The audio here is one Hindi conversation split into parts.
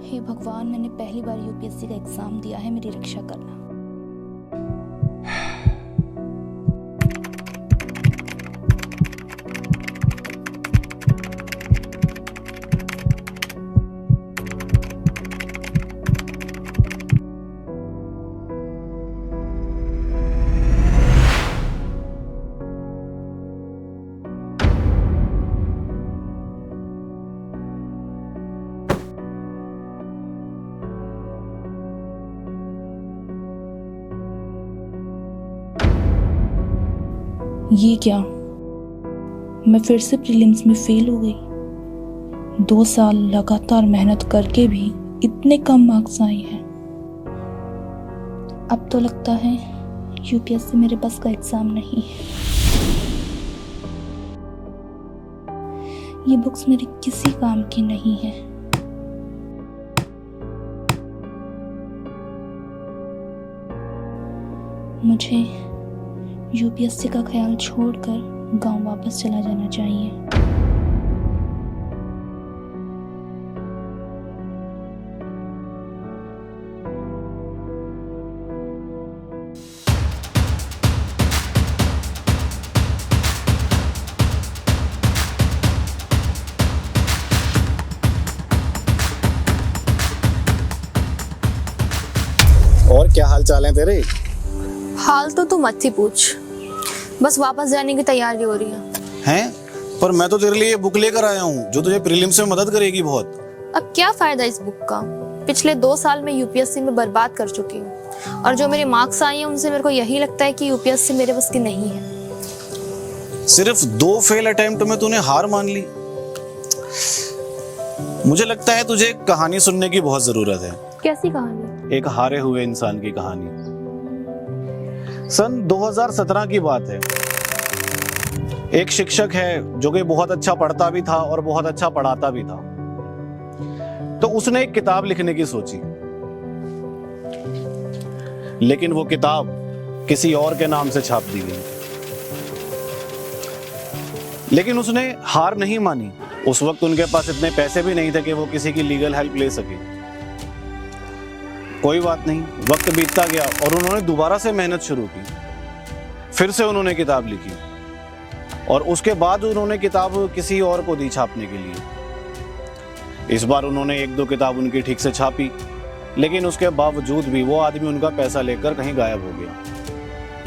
हे भगवान, मैंने पहली बार यूपीएससी का एग्जाम दिया है, मेरी रक्षा करना। ये क्या, मैं फिर से प्रीलिम्स में फेल हो गई। 2 साल लगातार मेहनत करके भी इतने कम मार्क्स आए हैं। अब तो लगता है यूपीएससी मेरे बस का एग्जाम नहीं है। ये बुक्स मेरे किसी काम की नहीं है। मुझे यूपीएससी का ख्याल छोड़कर गांव वापस चला जाना चाहिए। और क्या हाल चाल है तेरे? हाल तो तू मत ही पूछ, बस वापस जाने की तैयारी हो रही हैं? पर मैं तो तेरे लिए ये बुक लेकर आया हूँ जो तुझे प्रीलिम्स में मदद करेगी बहुत। अब क्या फायदा इस बुक का? पिछले 2 साल में यूपीएससी में बर्बाद कर चुकी हूँ और जो मेरे मार्क्स आए हैं उनसे मेरे को यही लगता है कि यूपीएससी मेरे बस की नहीं है। सिर्फ 2 फेल अटेम्प्ट में तूने हार मान ली। मुझे लगता है तुझे एक कहानी सुनने की बहुत जरूरत है। कैसी कहानी? एक हारे हुए इंसान की कहानी। सन 2017 की बात है। एक शिक्षक है जो कि बहुत अच्छा पढ़ता भी था और बहुत अच्छा पढ़ाता भी था। तो उसने एक किताब लिखने की सोची, लेकिन वो किताब किसी और के नाम से छाप दी गई। लेकिन उसने हार नहीं मानी। उस वक्त उनके पास इतने पैसे भी नहीं थे कि वो किसी की लीगल हेल्प ले सके। कोई बात नहीं, वक्त बीतता गया और उन्होंने दोबारा से मेहनत शुरू की। फिर से उन्होंने किताब लिखी और उसके बाद उन्होंने किताब किसी और को दी छापने के लिए। इस बार उन्होंने 1-2 किताब उनकी ठीक से छापी, लेकिन उसके बावजूद भी वो आदमी उनका पैसा लेकर कहीं गायब हो गया।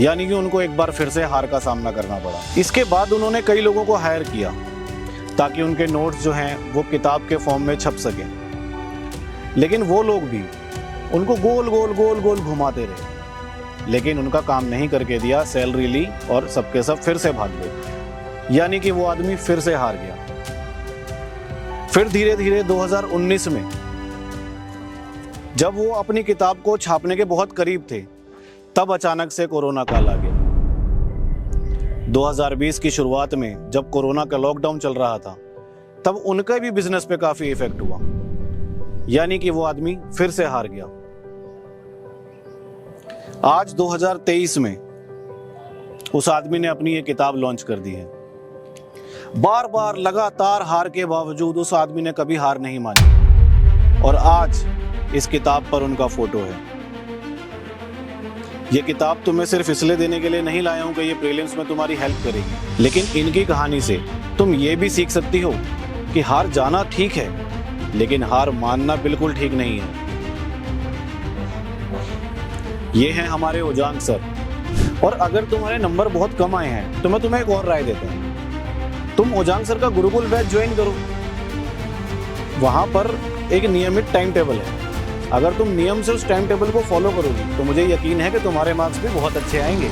यानी कि उनको एक बार फिर से हार का सामना करना पड़ा। इसके बाद उन्होंने कई लोगों को हायर किया ताकि उनके नोट्स जो हैं वो किताब के फॉर्म में छप सकें। लेकिन वो लोग भी उनको गोल गोल गोल गोल घुमाते रहे, लेकिन उनका काम नहीं करके दिया। सैलरी ली और सबके सब फिर से भाग गए। यानी कि वो आदमी फिर से हार गया। फिर धीरे धीरे 2019 में जब वो अपनी किताब को छापने के बहुत करीब थे, तब अचानक से कोरोना काल आ गया। 2020 की शुरुआत में जब कोरोना का लॉकडाउन चल रहा था, तब उनके भी बिजनेस पे काफी इफेक्ट हुआ। यानी कि वो आदमी फिर से हार गया। आज 2023 में उस आदमी ने अपनी ये किताब लॉन्च कर दी है। बार बार लगातार हार के बावजूद उस आदमी ने कभी हार नहीं मानी और आज इस किताब पर उनका फोटो है। ये किताब तुम्हें सिर्फ इसलिए देने के लिए नहीं लाया हूं कि ये प्रीलिम्स में तुम्हारी हेल्प करेगी, लेकिन इनकी कहानी से तुम ये भी सीख सकती हो कि हार जाना ठीक है, लेकिन हार मानना बिल्कुल ठीक नहीं है। ये हैं हमारे उजांग सर। और अगर तुम्हारे नंबर बहुत कम आए हैं तो मैं तुम्हें एक और राय देता हूँ, तुम उजांग सर का गुरुकुल बैच ज्वाइन करो। वहां पर एक नियमित टाइम टेबल है। अगर तुम नियम से उस टाइम टेबल को फॉलो करोगी तो मुझे यकीन है कि तुम्हारे मार्क्स भी बहुत अच्छे आएंगे।